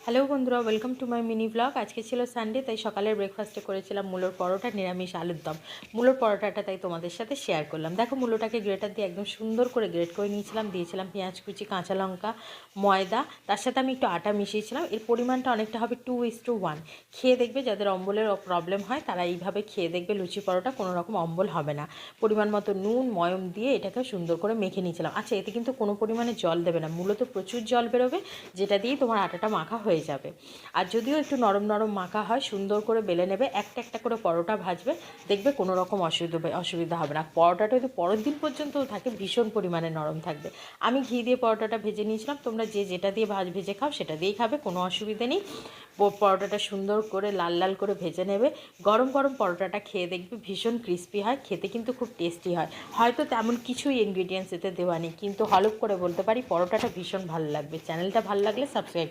Hello বন্ধুরা, welcome to my mini blog. আজকে ছিল সানডে, তাই সকালের ব্রেকফাস্টে করেছিলাম মূলোর পরোটা, নিরামিষ আলুর দম। মূলোর পরোটাটা তাই তোমাদের সাথে শেয়ার করলাম। দেখো, মূলোটাকে গ্রেটার দিয়ে একদম সুন্দর করে গ্রেট করে নিয়েছিলাম, দিয়েছিলাম পেঁয়াজ কুচি, কাঁচা লঙ্কা, ময়দা, তার সাথে আমি একটু আটা মিশিয়েছিলাম। এর পরিমাণটা অনেকটা হবে 2:1। খেয়ে দেখবে, যাদের অম্বলের প্রবলেম হয় তারা এইভাবে খেয়ে দেখবে, লুচি পরোটা কোনো রকম অম্বল হবে না। পরিমাণ মতো নুন ময়ম দিয়ে এটাকে সুন্দর করে মেখে নিয়েছিলাম। আচ্ছা, এতে কিন্তু কোনো পরিমাণে জল দেবে না, মূলত প্রচুর জল বেরোবে, যেটা দিয়েই তোমার আটাটা মাখা হয়ে যাবে। আর যদিও একটু নরম নরম মাখা হয়, সুন্দর করে বেলে নেবে, একটা একটা করে পরোটা ভাজবে, দেখবে কোনো রকম অসুবিধা হবে না। পরোটাটা যদি পরের দিন পর্যন্তও থাকে, ভীষণ পরিমাণে নরম থাকবে। আমি ঘি দিয়ে পরোটাটা ভেজে নিয়েছিলাম, তোমরা যে যেটা দিয়ে ভেজে খাও সেটা দিয়েই খাবে, কোনো অসুবিধে নেই। পরোটাটা সুন্দর করে লাল লাল করে ভেজে নেবে। গরম গরম পরোটাটা খেয়ে দেখবে ভীষণ ক্রিস্পি হয়, খেতে কিন্তু খুব টেস্টি হয়। হয়তো তেমন কিছুই ইনগ্রিডিয়েন্টস এতে দেওয়া নেই, কিন্তু হলফ করে বলতে পারি পরোটাটা ভীষণ ভালো লাগবে। চ্যানেলটা ভালো লাগলে সাবস্ক্রাইব